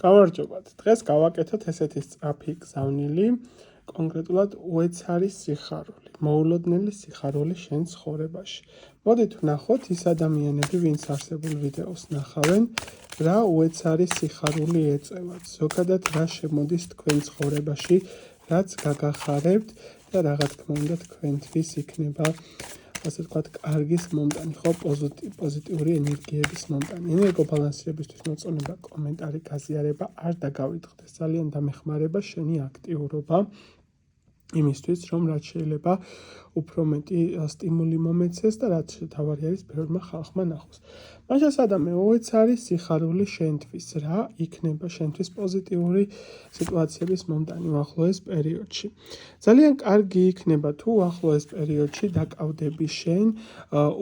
გამარჯობათ. დღეს გავაკეთოთ ესეთი სწრაფი გზავნილი, კონკრეტულად უეცარი სიხარული, მოულოდნელი სიხარული შენ ცხოვრებაში. მოდით ვნახოთ ის ადამიანები, ვინც არსებულ ვიდეოს ნახავენ, რა უეცარი სიხარული ეწევათ. ზოგადად რა შემოდის თქვენ ცხოვრებაში, რაც გაგახარებთ და რა თქმა უნდა თქვენთვის იქნება ასე ვთქვათ, კარგის მომტანი, ხო, პოზიტიური ენერგიების მომტანი. ენერგობალანსირებისთვის მოწონება, კომენტარი, გაზიარება არ დაგავიწყდეს. ძალიან დამეხმარება შენი აქტიურობა იმისთვის, რომ რაც შეიძლება უფრო მეტი სტიმული მომეცეს და რაც თავარი არის ბევრმა ხალხმა ნახოს. მაშინ სადამე უეცარი სიხარული შენთვის, რა იქნება შენთვის პოზიტიური სიტუაციების მომტანი უახლოეს პერიოდში. ძალიან კარგი იქნება თუ უახლოეს პერიოდში დაკავდები შენ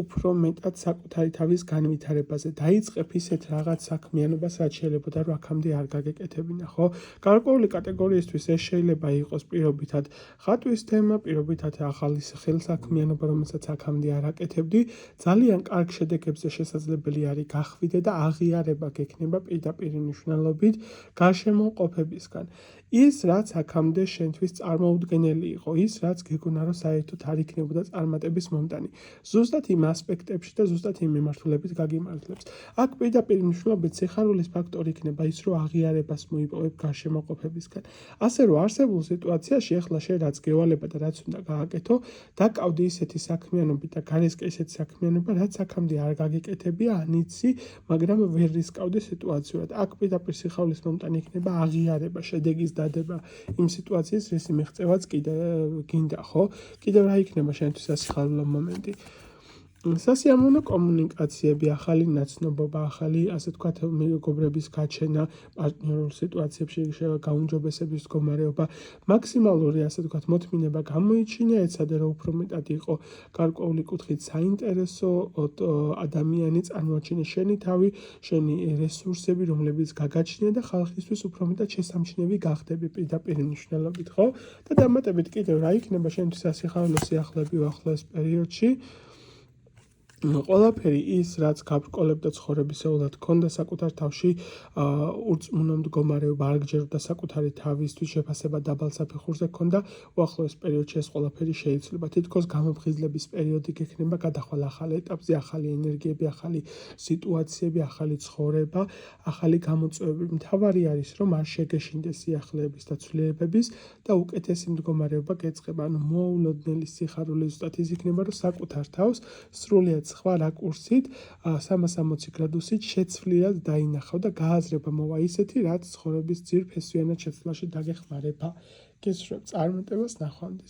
უფრო მეტად საკუთარი თავის განვითარებაზე. დაიწყებ ისეთ რაღაც საქმიანობას, რაც შეიძლება და რო აქამდე არ გაგეკეთებინა, ხო? გარკვეული კატეგორიისთვის ეს შეიძლება იყოს პირობითად ხატვის თემა, პირობითად ახალი ხელსაქმიანობა, რომელსაც აქამდე არ აკეთებდი. ძალიან კარგ შედეგებზე შესაძლებელი არის გახვიდე და აღიარება გექნება პირდაპირ მნიშვნელობით გარშემოყოფებისგან. ის, რაც აქამდე შენთვის წარმოუდგენელი იყო, ის, რაც გეგონა რომ საერთოდ არ იქნებოდა წარმატების მომტანი. ზუსტად იმ ასპექტებში და ზუსტად იმ მიმართულებით გაგიმართლებს. აქ პირდაპირ მნიშვნელობით სიხარულის ფაქტორი იქნება ის, რომ აღიარებას მოიპოვებ გარშემოყოფებისგან. ასე რომ არსებულ სიტუაციაში ახლა შენ რაც გევალება და რაც უნდა გააკეთო, დაკავდი ისეთი საქმიანობით და გარესკე ისეთი საქმიანობა, რაც აქამდე არ გაგეკეთებია, ანიცი, მაგრამ ვერ რისკავდი სიტუაციურად. აქ პირდაპირ სიხარულის მომტანი იქნება აღიარება, შედეგის დადება იმ სიტუაციის, რისი მიღწევაც გინდა, ხო? კიდევ რა იქნება შენთვის სასიხარულო მომენტი? სასიამოვნო კომუნიკაციები, ახალი ნაცნობობა, ახალი, ასე ვთქვათ, მეგობრების გაჩენა, პარტნიორულ სიტუაციებში გაუმჯობესების მდგომარეობა, მაქსიმალური, ასე ვთქვათ, მოთმინება გამოიჩინა, ეცადე რომ უფრო მეტად იყო გარკვეული კუთხით საინტერესო ადამიანი, წარმოაჩინე შენი თავი, შენი რესურსები, რომლებიც გაგაჩნია და ხალხისთვის უფრო მეტად შესამჩნევი გახდები პირდაპირ მნიშვნელობით, ხო? და დამატებით კიდევ რა იქნება შენთვის სასიხარულო სიახლეები უახლოეს პერიოდში? ყველაფერი ის, რაც გაბრკოლებდა ცხოვრებისეულად, ქონდა საკუთარ თავში ურწმუნო მდგომარეობა, არ გჯეროდა საკუთარი თავისთვის შეფასება დაბალ საფეხურზე ქონდა, უახლოეს პერიოდში ეს ყველაფერი შეიძლება. თითქოს გამოფხიზლების პერიოდი გექნება, გადახვალ ახალ ეტაპზე, ახალი ენერგიები, ახალი სიტუაციები, ახალი ცხოვრება, ახალი გამოწვევები. მთავარი არის, რომ არ შეგეშინდეს სიახლეების და ცვლილებების და უკეთესი მდგომარეობა გეწყება. ანუ მოულოდნელი სიხარული ზუსტად ის იქნება, რომ საკუთარ თავს სრულიად სხვა რაკურსით 360 გრადუსით შეცვლილად დაინახავ და გააზრება მოვა ისეთი, რაც ცხოვრების ძირ ფესვიანად შეცვლაში დაგეხმარება. გესურვებ წარმატებას, ნახვამდის.